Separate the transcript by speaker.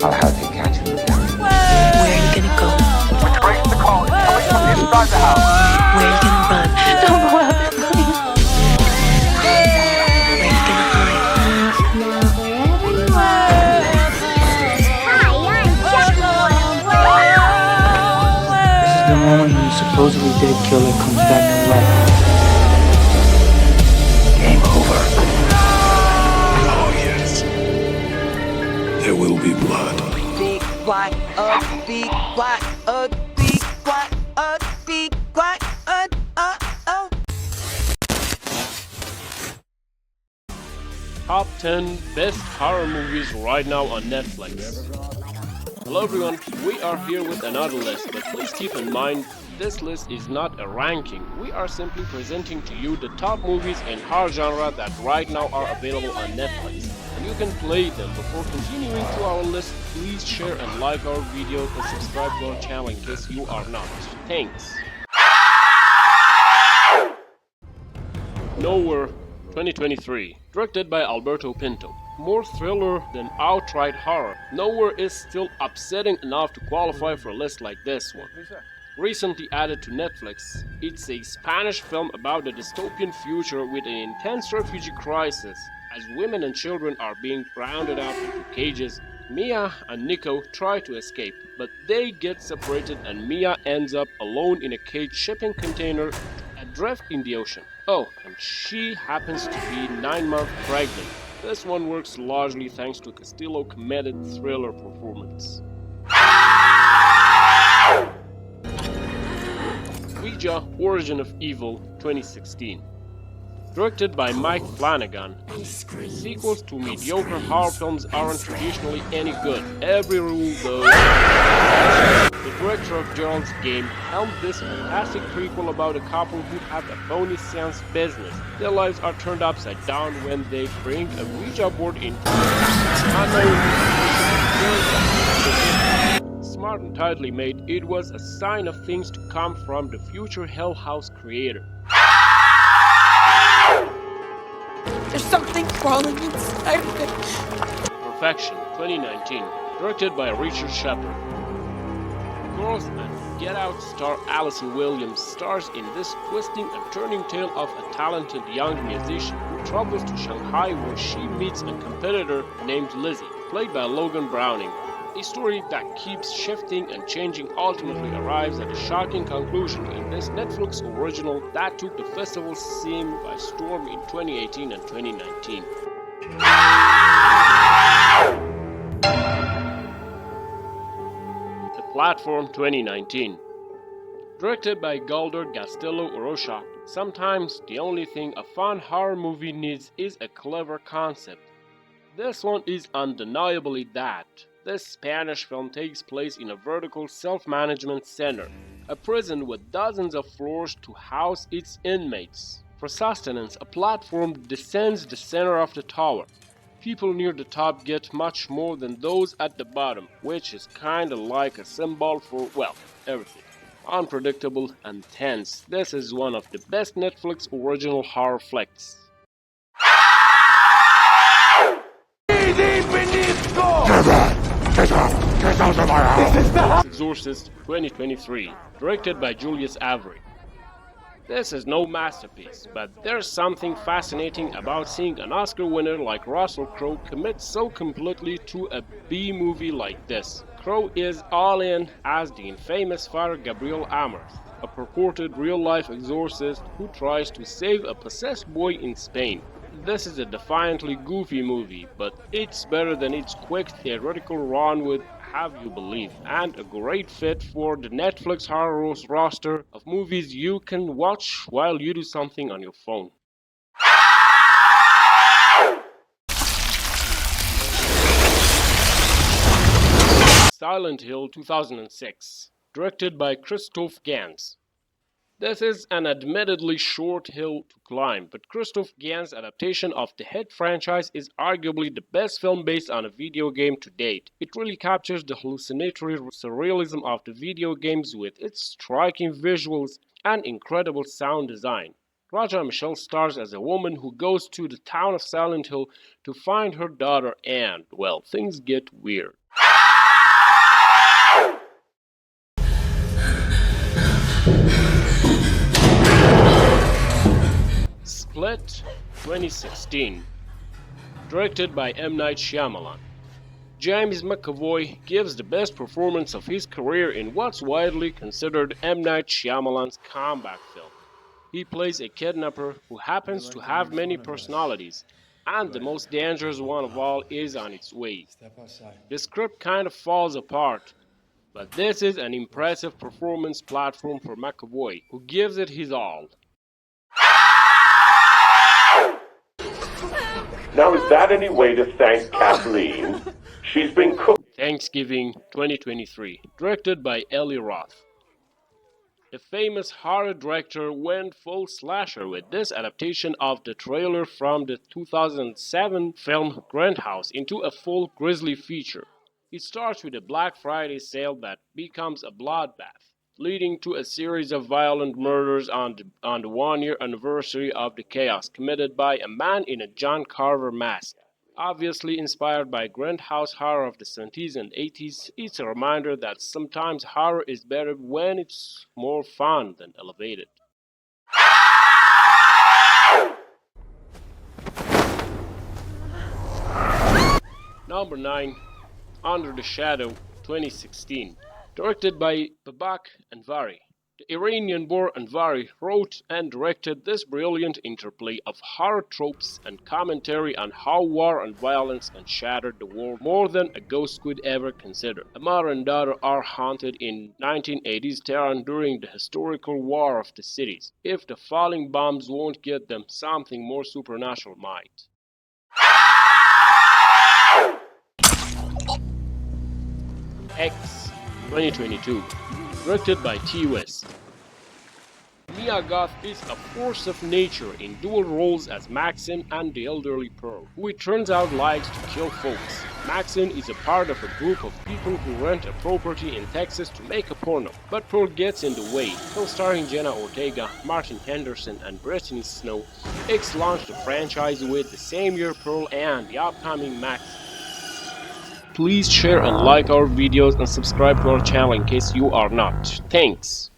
Speaker 1: I'll help you catch him.
Speaker 2: Where are you gonna go?
Speaker 3: We traced the call. It's coming from inside the house.
Speaker 2: Where are you gonna run?
Speaker 4: Don't go out there, please.
Speaker 2: Where are you gonna hide?
Speaker 5: This is the moment when the supposedly dead killer comes back to life.
Speaker 1: Game over.
Speaker 6: Oh, yes. There will be blood.
Speaker 7: Big black, big black, big black, big black, oh.
Speaker 8: Top 10 best horror movies right now on Netflix. Hello everyone, we are here with another list, but please keep in mind this list is not a ranking. We are simply presenting to you the top movies in horror genre that right now are available on Netflix. And you can play them. Before continuing to our list, please share and like our video and subscribe to our channel in case you are not. Thanks. Nowhere 2023, directed by Alberto Pinto. More thriller than outright horror, Nowhere is still upsetting enough to qualify for a list like this one. Recently added to Netflix, it's a Spanish film about a dystopian future with an intense refugee crisis. As women and children are being rounded out into cages, Mia and Nico try to escape, but they get separated and Mia ends up alone in a cage shipping container adrift in the ocean. Oh, and she happens to be 9 months pregnant. This one works largely thanks to Castillo's committed thriller performance. Ouija, Origin of Evil, 2016. Directed by Mike Flanagan, sequels to mediocre horror films aren't traditionally any good. Every rule though. The director of Gerald's Game helmed this fantastic prequel about a couple who have a phony science business. Their lives are turned upside down when they bring a Ouija board into unknown. Smart and tightly made, it was a sign of things to come from the future Hell House creator.
Speaker 4: There's something crawling inside of it.
Speaker 8: Perfection, 2019, directed by Richard Shepard. Girls and Get Out star Allison Williams stars in this twisting and turning tale of a talented young musician who travels to Shanghai where she meets a competitor named Lizzie, played by Logan Browning. A story that keeps shifting and changing ultimately arrives at a shocking conclusion in this Netflix original that took the festival scene by storm in 2018 and 2019. The Platform 2019. Directed by Galder Gastelum Urrocha, sometimes the only thing a fun horror movie needs is a clever concept. This one is undeniably that. This Spanish film takes place in a vertical self-management center, a prison with dozens of floors to house its inmates. For sustenance, a platform descends the center of the tower. People near the top get much more than those at the bottom, which is kinda like a symbol for, well, everything. Unpredictable and tense, this is one of the best Netflix original horror flicks. Exorcist 2023, directed by Julius Avery. This is no masterpiece, but there's something fascinating about seeing an Oscar winner like Russell Crowe commit so completely to a B-movie like this. Crowe is all in as the infamous Father Gabriel Amorth, a purported real-life exorcist who tries to save a possessed boy in Spain. This is a defiantly goofy movie, but it's better than its quick theatrical run with Have You Believe, and a great fit for the Netflix horror roster of movies you can watch while you do something on your phone. Silent Hill 2006, directed by Christoph Gans. This is an admittedly short hill to climb, but Christoph Gans' adaptation of the hit franchise is arguably the best film based on a video game to date. It really captures the hallucinatory surrealism of the video games with its striking visuals and incredible sound design. Raja Michelle stars as a woman who goes to the town of Silent Hill to find her daughter and, well, things get weird. Split, 2016. Directed by M. Night Shyamalan. James McAvoy gives the best performance of his career in what's widely considered M. Night Shyamalan's comeback film. He plays a kidnapper who happens to have many personalities, and the most dangerous one of all is on its way. The script kind of falls apart, but this is an impressive performance platform for McAvoy, who gives it his all.
Speaker 9: Now is that any way to thank Kathleen? She's been cooked.
Speaker 8: Thanksgiving 2023, directed by Eli Roth. The famous horror director went full slasher with this adaptation of the trailer from the 2007 film Grindhouse into a full grisly feature. It starts with a Black Friday sale that becomes a bloodbath, leading to a series of violent murders on the one-year anniversary of the chaos committed by a man in a John Carver mask. Obviously inspired by Grindhouse horror of the 70s and 80s, it's a reminder that sometimes horror is better when it's more fun than elevated. Number 9. Under the Shadow, 2016. Directed by Babak Anvari. The Iranian-born Anvari wrote and directed this brilliant interplay of horror tropes and commentary on how war and violence can shatter the world more than a ghost could ever consider. A mother and daughter are haunted in 1980s Tehran during the historical war of the cities. If the falling bombs won't get them, something more supernatural might. X, 2022. Directed by T. West. Mia Goth is a force of nature in dual roles as Maxine and the elderly Pearl, who it turns out likes to kill folks. Maxine is a part of a group of people who rent a property in Texas to make a porno, but Pearl gets in the way. Co-starring Jenna Ortega, Martin Henderson, and Brittany Snow, X launched the franchise with the same year Pearl and the upcoming Maxine. Please share and like our videos and subscribe to our channel in case you are not. Thanks.